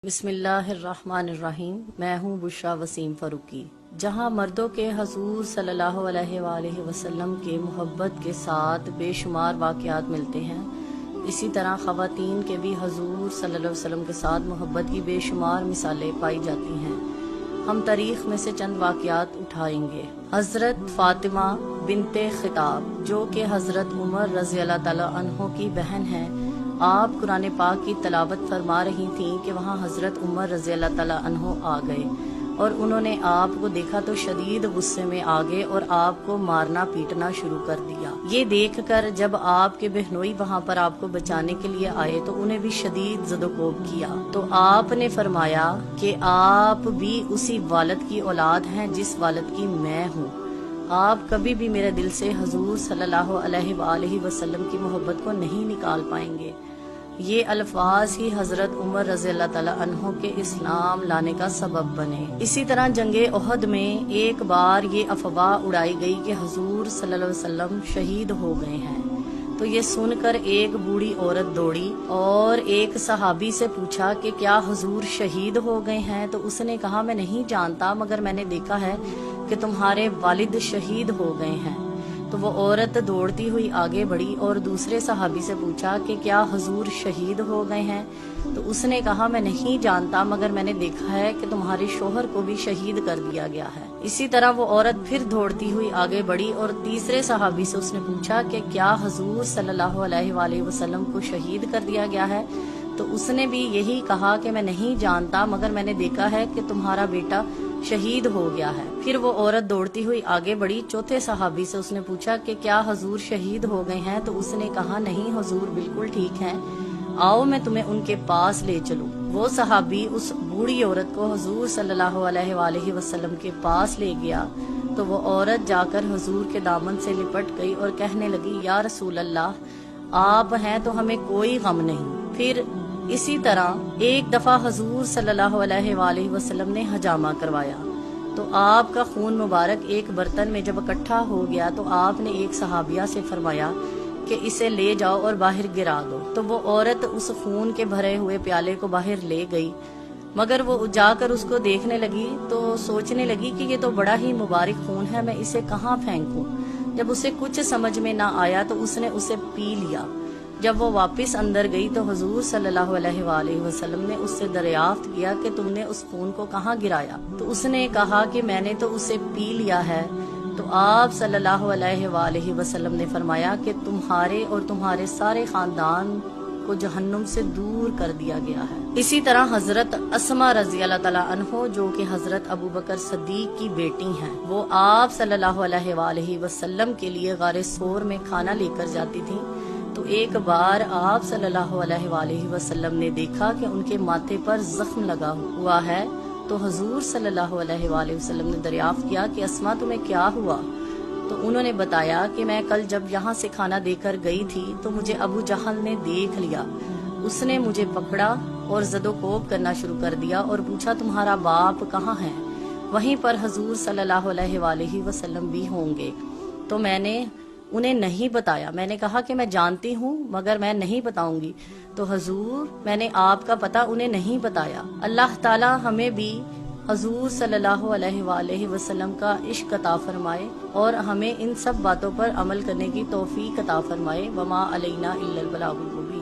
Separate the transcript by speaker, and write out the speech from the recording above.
Speaker 1: بسم اللہ الرحمن الرحیم۔ میں ہوں بشرا وسیم فاروقی۔ جہاں مردوں کے حضور صلی اللہ علیہ وآلہ وسلم کے محبت کے ساتھ بے شمار واقعات ملتے ہیں، اسی طرح خواتین کے بھی حضور صلی اللہ علیہ وسلم کے ساتھ محبت کی بے شمار مثالیں پائی جاتی ہیں۔ ہم تاریخ میں سے چند واقعات اٹھائیں گے۔ حضرت فاطمہ بنت خطاب جو کہ حضرت عمر رضی اللہ تعالی عنہ کی بہن ہیں، آپ قرآن پاک کی تلاوت فرما رہی تھیں کہ وہاں حضرت عمر رضی اللہ تعالی عنہ آ گئے اور انہوں نے آپ کو دیکھا تو شدید غصے میں آ گئے اور آپ کو مارنا پیٹنا شروع کر دیا۔ یہ دیکھ کر جب آپ کے بہنوئی وہاں پر آپ کو بچانے کے لیے آئے تو انہیں بھی شدید زد و کوب کیا، تو آپ نے فرمایا کہ آپ بھی اسی والد کی اولاد ہیں جس والد کی میں ہوں، آپ کبھی بھی میرے دل سے حضور صلی اللہ علیہ وآلہ وسلم کی محبت کو نہیں نکال پائیں گے۔ یہ الفاظ ہی حضرت عمر رضی اللہ تعالی عنہ کے اسلام لانے کا سبب بنے۔ اسی طرح جنگ احد میں ایک بار یہ افواہ اڑائی گئی کہ حضور صلی اللہ علیہ وسلم شہید ہو گئے ہیں، تو یہ سن کر ایک بوڑھی عورت دوڑی اور ایک صحابی سے پوچھا کہ کیا حضور شہید ہو گئے ہیں؟ تو اس نے کہا میں نہیں جانتا، مگر میں نے دیکھا ہے کہ تمہارے والد شہید ہو گئے ہیں۔ تو وہ عورت دوڑتی ہوئی آگے بڑھی اور دوسرے صحابی سے پوچھا کہ کیا حضور شہید ہو گئے ہیں؟ تو اس نے کہا میں نہیں جانتا، مگر میں نے دیکھا ہے کہ تمہارے شوہر کو بھی شہید کر دیا گیا ہے۔ اسی طرح وہ عورت پھر دوڑتی ہوئی آگے بڑھی اور تیسرے صحابی سے اس نے پوچھا کہ کیا حضور صلی اللہ علیہ وآلہ وسلم کو شہید کر دیا گیا ہے؟ تو اس نے بھی یہی کہا کہ میں نہیں جانتا، مگر میں نے دیکھا ہے کہ تمہارا بیٹا شہید ہو گیا ہے۔ پھر وہ عورت دوڑتی ہوئی آگے بڑھی، چوتھے صحابی سے اس نے پوچھا کہ کیا حضور شہید ہو گئے ہیں؟ تو اس نے کہا نہیں حضور بالکل ٹھیک ہیں، آؤ میں تمہیں ان کے پاس لے چلوں۔ وہ صحابی اس بوڑھی عورت کو حضور صلی اللہ علیہ وآلہ وسلم کے پاس لے گیا، تو وہ عورت جا کر حضور کے دامن سے لپٹ گئی اور کہنے لگی یا رسول اللہ، آپ ہیں تو ہمیں کوئی غم نہیں۔ پھر اسی طرح ایک دفعہ حضور صلی اللہ علیہ وآلہ وسلم نے حجامہ کروایا، تو آپ کا خون مبارک ایک برتن میں جب اکٹھا ہو گیا تو آپ نے ایک صحابیہ سے فرمایا کہ اسے لے جاؤ اور باہر گرا دو۔ تو وہ عورت اس خون کے بھرے ہوئے پیالے کو باہر لے گئی، مگر وہ جا کر اس کو دیکھنے لگی تو سوچنے لگی کہ یہ تو بڑا ہی مبارک خون ہے، میں اسے کہاں پھینکوں۔ جب اسے کچھ سمجھ میں نہ آیا تو اس نے اسے پی لیا۔ جب وہ واپس اندر گئی تو حضور صلی اللہ علیہ وآلہ وسلم نے اس سے دریافت کیا کہ تم نے اس خون کو کہاں گرایا؟ تو اس نے کہا کہ میں نے تو اسے پی لیا ہے۔ تو آپ صلی اللہ علیہ وآلہ وسلم نے فرمایا کہ تمہارے اور تمہارے سارے خاندان کو جہنم سے دور کر دیا گیا ہے۔ اسی طرح حضرت اسماء رضی اللہ تعالی عنہ جو کہ حضرت ابو بکر صدیق کی بیٹی ہیں، وہ آپ صلی اللہ علیہ وآلہ وسلم کے لیے غار ثور میں کھانا لے کر جاتی تھیں، تو ایک بار آپ صلی اللہ علیہ وآلہ وسلم نے دیکھا کہ ان کے ماتھے پر زخم لگا ہوا ہے، تو حضور صلی اللہ علیہ وآلہ وسلم نے دریافت کیا کہ اسماء تمہیں کیا ہوا؟ تو انہوں نے بتایا کہ میں کل جب یہاں سے کھانا دے کر گئی تھی تو مجھے ابو جہل نے دیکھ لیا، اس نے مجھے پکڑا اور زد و کوب کرنا شروع کر دیا اور پوچھا تمہارا باپ کہاں ہے؟ وہیں پر حضور صلی اللہ علیہ وآلہ وسلم بھی ہوں گے۔ تو میں نے انہیں نہیں بتایا، میں نے کہا کہ میں جانتی ہوں مگر میں نہیں بتاؤں گی۔ تو حضور میں نے آپ کا پتہ انہیں نہیں بتایا۔ اللہ تعالی ہمیں بھی حضور صلی اللہ علیہ وآلہ وسلم کا عشق عطا فرمائے اور ہمیں ان سب باتوں پر عمل کرنے کی توفیق عطا فرمائے۔ وما علینا الا البلاغ المبین۔